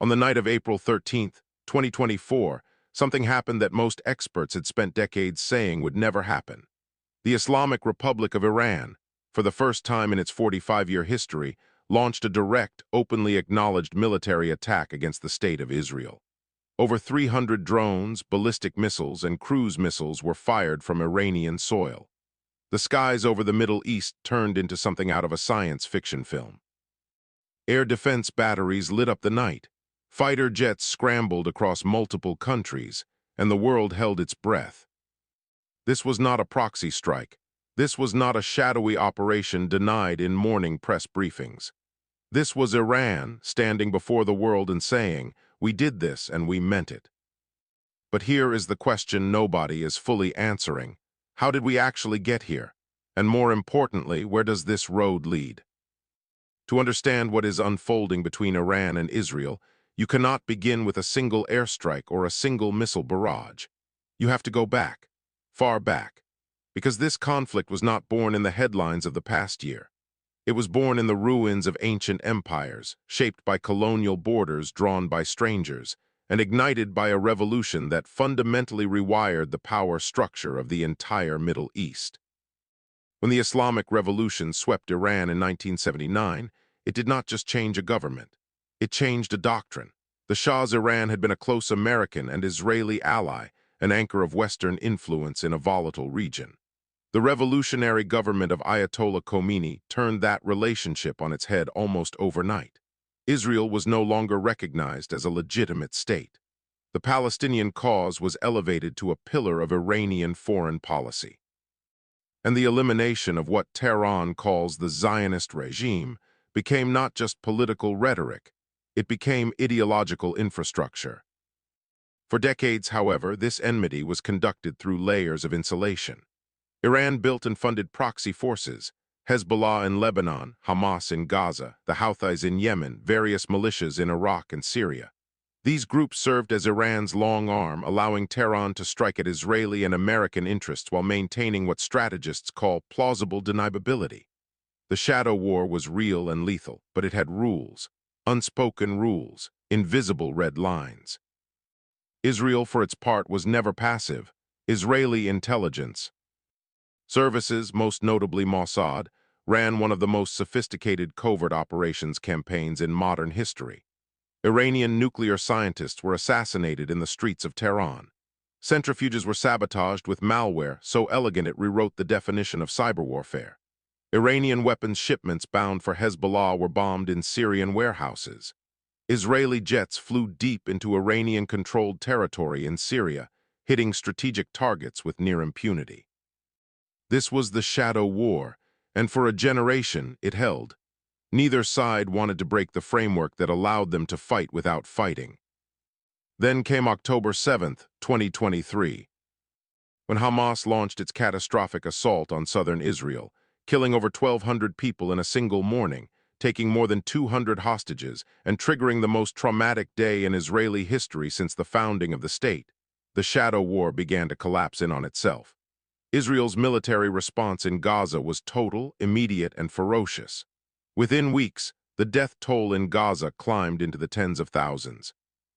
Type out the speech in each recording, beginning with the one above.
On the night of April 13th, 2024, something happened that most experts had spent decades saying would never happen. The Islamic Republic of Iran, for the first time in its 45-year history, launched a direct, openly acknowledged military attack against the state of Israel. Over 300 drones, ballistic missiles, and cruise missiles were fired from Iranian soil. The skies over the Middle East turned into something out of a science fiction film. Air defense batteries lit up the night. Fighter jets scrambled across multiple countries, and the world held its breath. This was not a proxy strike. This was not a shadowy operation denied in morning press briefings. This was Iran standing before the world and saying, "We did this and we meant it." But here is the question nobody is fully answering. How did we actually get here? And more importantly, where does this road lead? To understand what is unfolding between Iran and Israel, you cannot begin with a single airstrike or a single missile barrage. You have to go back, far back, because this conflict was not born in the headlines of the past year. It was born in the ruins of ancient empires, shaped by colonial borders drawn by strangers, and ignited by a revolution that fundamentally rewired the power structure of the entire Middle East. When the Islamic Revolution swept Iran in 1979, it did not just change a government. It changed a doctrine. The Shah's Iran had been a close American and Israeli ally, an anchor of Western influence in a volatile region. The revolutionary government of Ayatollah Khomeini turned that relationship on its head almost overnight. Israel was no longer recognized as a legitimate state. The Palestinian cause was elevated to a pillar of Iranian foreign policy. And the elimination of what Tehran calls the Zionist regime became not just political rhetoric, it became ideological infrastructure. For decades, however, this enmity was conducted through layers of insulation. Iran built and funded proxy forces, Hezbollah in Lebanon, Hamas in Gaza, the Houthis in Yemen, various militias in Iraq and Syria. These groups served as Iran's long arm, allowing Tehran to strike at Israeli and American interests while maintaining what strategists call plausible deniability. The shadow war was real and lethal, but it had rules, unspoken rules, invisible red lines. Israel, for its part, was never passive. Israeli intelligence services, most notably Mossad, ran one of the most sophisticated covert operations campaigns in modern history. Iranian nuclear scientists were assassinated in the streets of Tehran. Centrifuges were sabotaged with malware so elegant it rewrote the definition of cyber warfare. Iranian weapons shipments bound for Hezbollah were bombed in Syrian warehouses. Israeli jets flew deep into Iranian-controlled territory in Syria, hitting strategic targets with near impunity. This was the shadow war, and for a generation it held. Neither side wanted to break the framework that allowed them to fight without fighting. Then came October 7th, 2023, when Hamas launched its catastrophic assault on southern Israel, killing over 1,200 people in a single morning, taking more than 200 hostages, and triggering the most traumatic day in Israeli history since the founding of the state. The shadow war began to collapse in on itself. Israel's military response in Gaza was total, immediate, and ferocious. Within weeks, the death toll in Gaza climbed into the tens of thousands.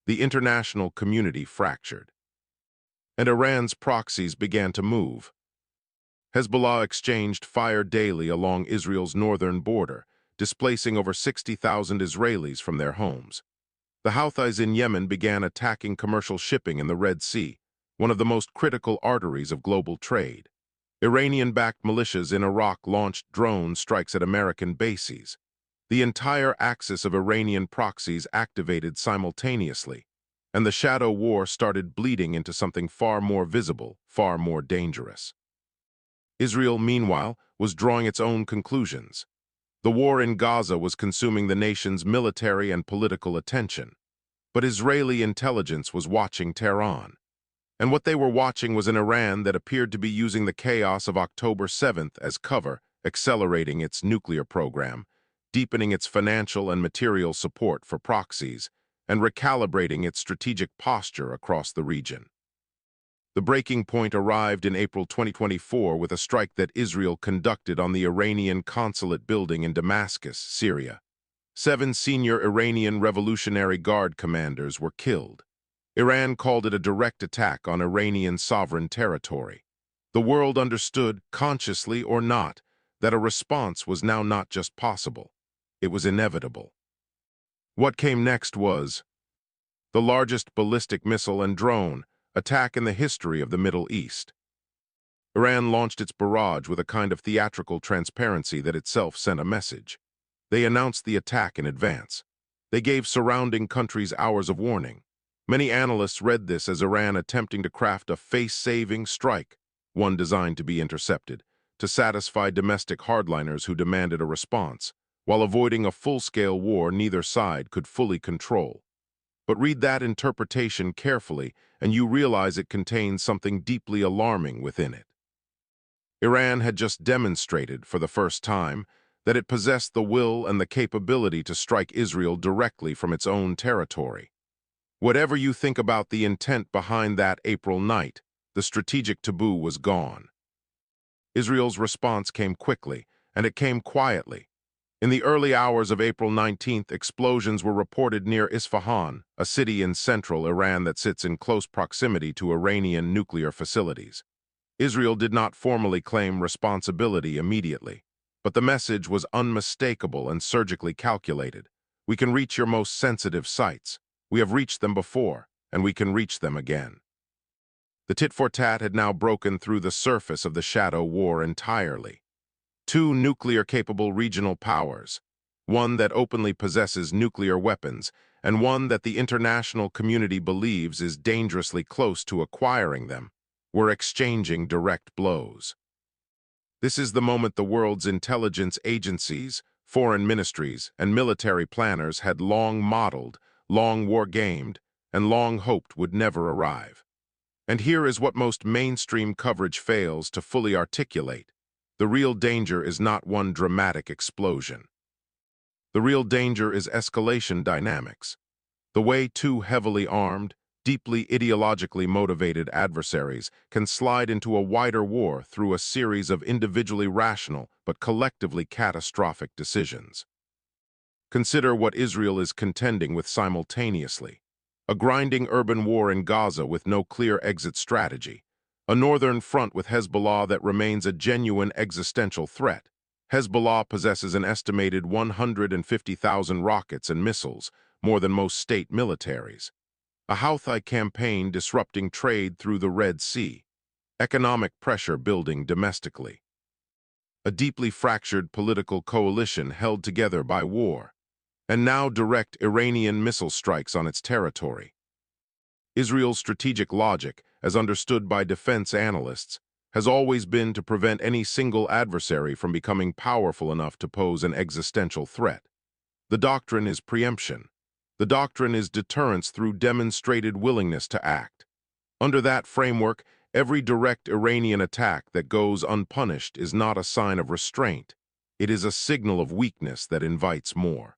The international community fractured. And Iran's proxies began to move. Hezbollah exchanged fire daily along Israel's northern border, displacing over 60,000 Israelis from their homes. The Houthis in Yemen began attacking commercial shipping in the Red Sea, one of the most critical arteries of global trade. Iranian-backed militias in Iraq launched drone strikes at American bases. The entire axis of Iranian proxies activated simultaneously, and the shadow war started bleeding into something far more visible, far more dangerous. Israel, meanwhile, was drawing its own conclusions. The war in Gaza was consuming the nation's military and political attention, but Israeli intelligence was watching Tehran. And what they were watching was an Iran that appeared to be using the chaos of October 7th as cover, accelerating its nuclear program, deepening its financial and material support for proxies, and recalibrating its strategic posture across the region. The breaking point arrived in April 2024 with a strike that Israel conducted on the Iranian consulate building in Damascus, Syria. 7 senior Iranian Revolutionary Guard commanders were killed. Iran called it a direct attack on Iranian sovereign territory. The world understood, consciously or not, that a response was now not just possible, it was inevitable. What came next was the largest ballistic missile and drone attack in the history of the Middle East. Iran launched its barrage with a kind of theatrical transparency that itself sent a message. They announced the attack in advance. They gave surrounding countries hours of warning. Many analysts read this as Iran attempting to craft a face-saving strike, one designed to be intercepted, to satisfy domestic hardliners who demanded a response, while avoiding a full-scale war neither side could fully control. But read that interpretation carefully, and you realize it contains something deeply alarming within it. Iran had just demonstrated, for the first time, that it possessed the will and the capability to strike Israel directly from its own territory. Whatever you think about the intent behind that April night, the strategic taboo was gone. Israel's response came quickly, and it came quietly. In the early hours of April 19th, explosions were reported near Isfahan, a city in central Iran that sits in close proximity to Iranian nuclear facilities. Israel did not formally claim responsibility immediately, but the message was unmistakable and surgically calculated. We can reach your most sensitive sites. We have reached them before, and we can reach them again. The tit-for-tat had now broken through the surface of the shadow war entirely. Two nuclear-capable regional powers, one that openly possesses nuclear weapons, and one that the international community believes is dangerously close to acquiring them, were exchanging direct blows. This is the moment the world's intelligence agencies, foreign ministries, and military planners had long modeled, long wargamed, and long hoped would never arrive. And here is what most mainstream coverage fails to fully articulate. The real danger is not one dramatic explosion. The real danger is escalation dynamics. The way two heavily armed, deeply ideologically motivated adversaries can slide into a wider war through a series of individually rational but collectively catastrophic decisions. Consider what Israel is contending with simultaneously. A grinding urban war in Gaza with no clear exit strategy. A northern front with Hezbollah that remains a genuine existential threat. Hezbollah possesses an estimated 150,000 rockets and missiles, more than most state militaries. A Houthi campaign disrupting trade through the Red Sea. Economic pressure building domestically. A deeply fractured political coalition held together by war. And now direct Iranian missile strikes on its territory. Israel's strategic logic, as understood by defense analysts, has always been to prevent any single adversary from becoming powerful enough to pose an existential threat. The doctrine is preemption. The doctrine is deterrence through demonstrated willingness to act. Under that framework, every direct Iranian attack that goes unpunished is not a sign of restraint. It is a signal of weakness that invites more.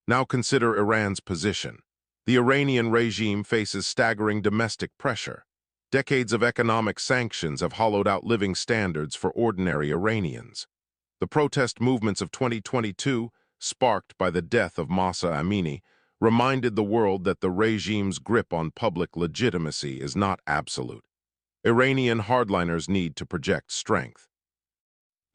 Now consider Iran's position. The Iranian regime faces staggering domestic pressure. Decades of economic sanctions have hollowed out living standards for ordinary Iranians. The protest movements of 2022, sparked by the death of Mahsa Amini, reminded the world that the regime's grip on public legitimacy is not absolute. Iranian hardliners need to project strength.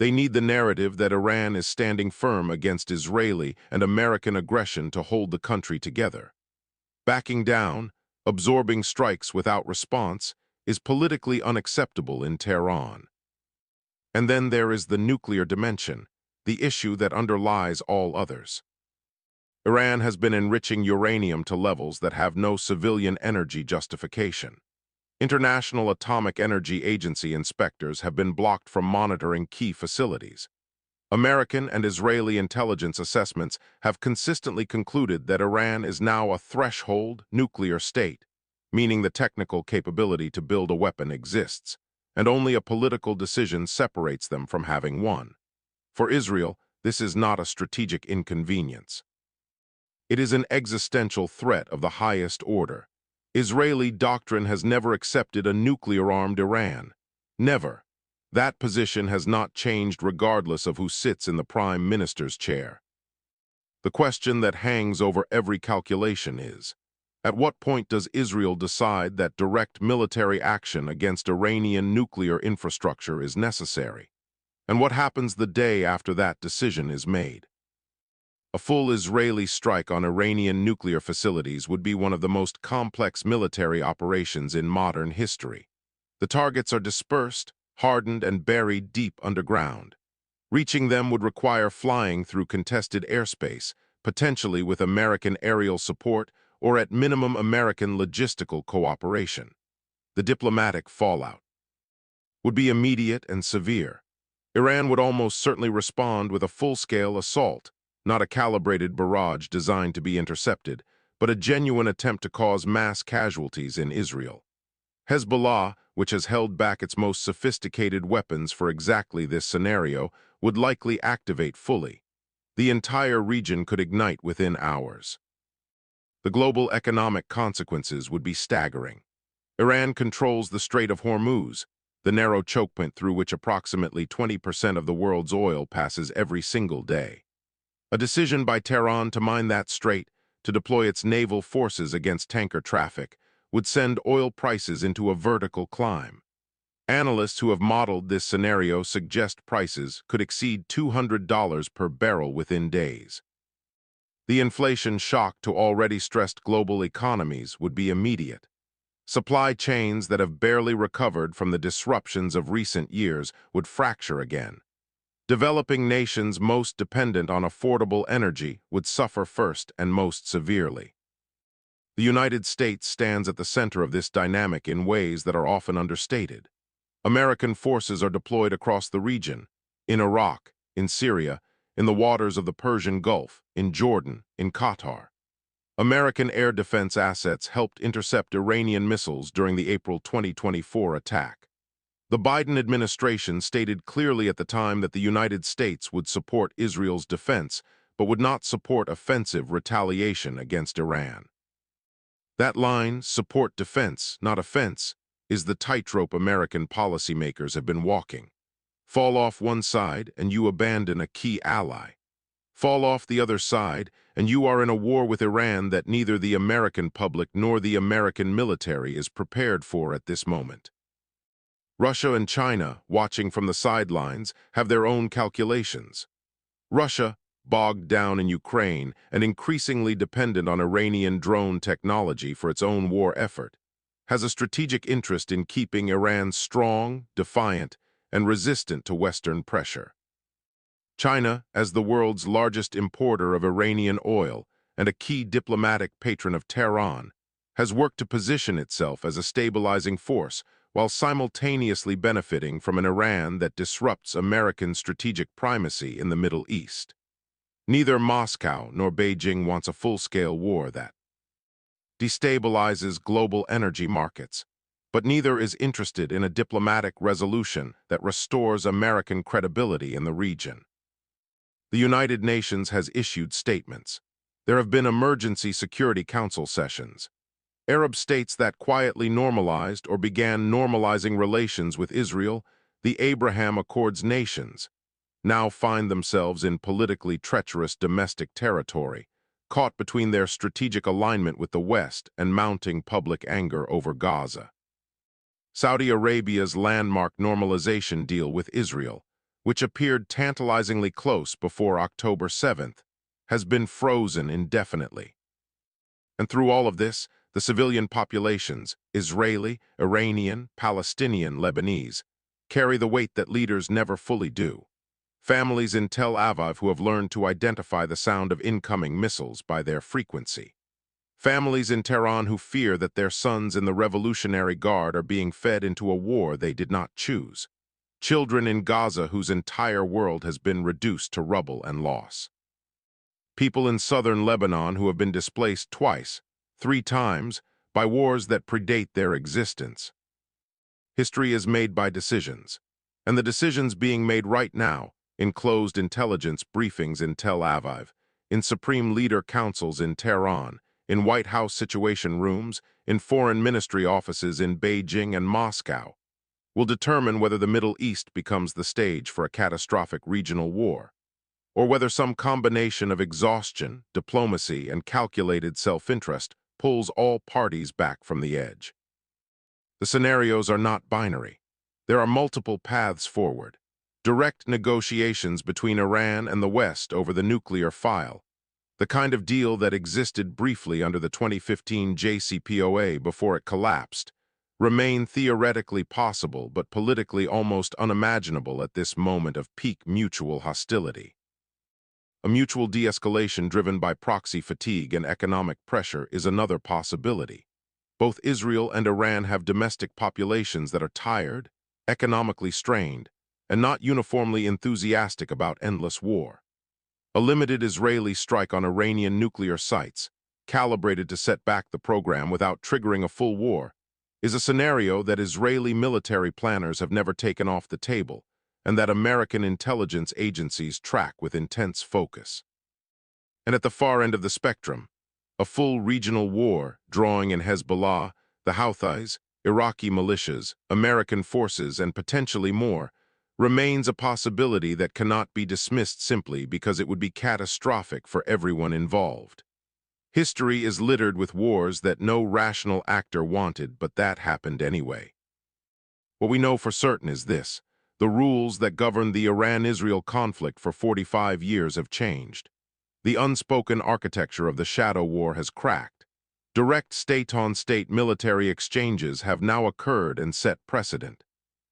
They need the narrative that Iran is standing firm against Israeli and American aggression to hold the country together. Backing down, absorbing strikes without response, is politically unacceptable in Tehran. And then there is the nuclear dimension, the issue that underlies all others. Iran has been enriching uranium to levels that have no civilian energy justification. International Atomic Energy Agency inspectors have been blocked from monitoring key facilities. American and Israeli intelligence assessments have consistently concluded that Iran is now a threshold nuclear state, meaning the technical capability to build a weapon exists, and only a political decision separates them from having one. For Israel, this is not a strategic inconvenience. It is an existential threat of the highest order. Israeli doctrine has never accepted a nuclear-armed Iran. Never. That position has not changed regardless of who sits in the prime minister's chair. The question that hangs over every calculation is, at what point does Israel decide that direct military action against Iranian nuclear infrastructure is necessary? And what happens the day after that decision is made? A full Israeli strike on Iranian nuclear facilities would be one of the most complex military operations in modern history. The targets are dispersed, hardened, and buried deep underground. Reaching them would require flying through contested airspace, potentially with American aerial support or at minimum American logistical cooperation. The diplomatic fallout would be immediate and severe. Iran would almost certainly respond with a full-scale assault, not a calibrated barrage designed to be intercepted, but a genuine attempt to cause mass casualties in Israel. Hezbollah, which has held back its most sophisticated weapons for exactly this scenario, would likely activate fully. The entire region could ignite within hours. The global economic consequences would be staggering. Iran controls the Strait of Hormuz, the narrow choke point through which approximately 20% of the world's oil passes every single day. A decision by Tehran to mine that strait, to deploy its naval forces against tanker traffic, would send oil prices into a vertical climb. Analysts who have modeled this scenario suggest prices could exceed $200 per barrel within days. The inflation shock to already stressed global economies would be immediate. Supply chains that have barely recovered from the disruptions of recent years would fracture again. Developing nations most dependent on affordable energy would suffer first and most severely. The United States stands at the center of this dynamic in ways that are often understated. American forces are deployed across the region, in Iraq, in Syria, in the waters of the Persian Gulf, in Jordan, in Qatar. American air defense assets helped intercept Iranian missiles during the April 2024 attack. The Biden administration stated clearly at the time that the United States would support Israel's defense, but would not support offensive retaliation against Iran. That line, support defense, not offense, is the tightrope American policymakers have been walking. Fall off one side and you abandon a key ally. Fall off the other side and you are in a war with Iran that neither the American public nor the American military is prepared for at this moment. Russia and China, watching from the sidelines, have their own calculations. Russia, bogged down in Ukraine and increasingly dependent on Iranian drone technology for its own war effort, has a strategic interest in keeping Iran strong, defiant, and resistant to Western pressure. China, as the world's largest importer of Iranian oil and a key diplomatic patron of Tehran, has worked to position itself as a stabilizing force while simultaneously benefiting from an Iran that disrupts American strategic primacy in the Middle East. Neither Moscow nor Beijing wants a full-scale war that destabilizes global energy markets, but neither is interested in a diplomatic resolution that restores American credibility in the region. The United Nations has issued statements. There have been emergency Security Council sessions. Arab states that quietly normalized or began normalizing relations with Israel, the Abraham Accords nations, now find themselves in politically treacherous domestic territory, caught between their strategic alignment with the West and mounting public anger over Gaza. Saudi Arabia's landmark normalization deal with Israel, which appeared tantalizingly close before October 7th, has been frozen indefinitely. And through all of this, the civilian populations, Israeli, Iranian, Palestinian, Lebanese, carry the weight that leaders never fully do. Families in Tel Aviv who have learned to identify the sound of incoming missiles by their frequency. Families in Tehran who fear that their sons in the Revolutionary Guard are being fed into a war they did not choose. Children in Gaza whose entire world has been reduced to rubble and loss. People in southern Lebanon who have been displaced twice, 3 times, by wars that predate their existence. History is made by decisions, and the decisions being made right now, in closed intelligence briefings in Tel Aviv, in Supreme Leader Councils in Tehran, in White House Situation Rooms, in Foreign Ministry offices in Beijing and Moscow, will determine whether the Middle East becomes the stage for a catastrophic regional war. or whether some combination of exhaustion, diplomacy, and calculated self-interest pulls all parties back from the edge. The scenarios are not binary. There are multiple paths forward. Direct negotiations between Iran and the West over the nuclear file, the kind of deal that existed briefly under the 2015 JCPOA before it collapsed, remain theoretically possible but politically almost unimaginable at this moment of peak mutual hostility. A mutual de-escalation driven by proxy fatigue and economic pressure is another possibility. Both Israel and Iran have domestic populations that are tired, economically strained, and not uniformly enthusiastic about endless war. A limited Israeli strike on Iranian nuclear sites, calibrated to set back the program without triggering a full war, is a scenario that Israeli military planners have never taken off the table, and that American intelligence agencies track with intense focus. And at the far end of the spectrum, a full regional war drawing in Hezbollah, the Houthis, Iraqi militias, American forces, and potentially more, remains a possibility that cannot be dismissed simply because it would be catastrophic for everyone involved. History is littered with wars that no rational actor wanted, but that happened anyway. What we know for certain is this: the rules that govern the Iran-Israel conflict for 45 years have changed. The unspoken architecture of the shadow war has cracked. Direct state-on-state military exchanges have now occurred and set precedent.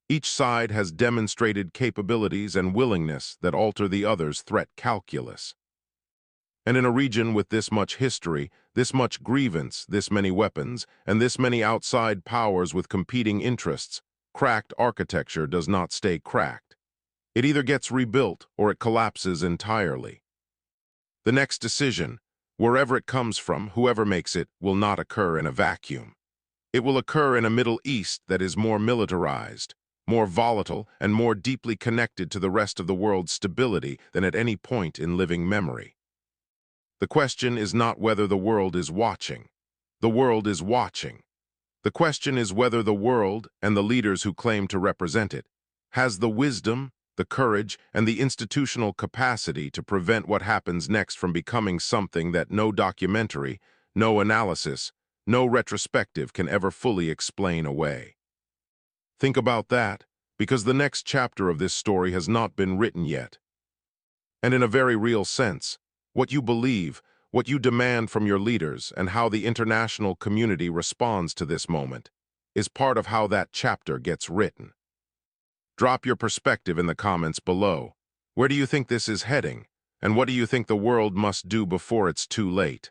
Each side has demonstrated capabilities and willingness that alter the other's threat calculus. And in a region with this much history, this much grievance, this many weapons, and this many outside powers with competing interests, cracked architecture does not stay cracked. It either gets rebuilt or it collapses entirely. The next decision, wherever it comes from, whoever makes it, will not occur in a vacuum. It will occur in a Middle East that is more militarized, more volatile, and more deeply connected to the rest of the world's stability than at any point in living memory. The question is not whether the world is watching. The world is watching. The question is whether the world, and the leaders who claim to represent it, has the wisdom, the courage, and the institutional capacity to prevent what happens next from becoming something that no documentary, no analysis, no retrospective can ever fully explain away. Think about that, because the next chapter of this story has not been written yet. And in a very real sense, what you believe, what you demand from your leaders, and how the international community responds to this moment, is part of how that chapter gets written. Drop your perspective in the comments below. Where do you think this is heading, and what do you think the world must do before it's too late?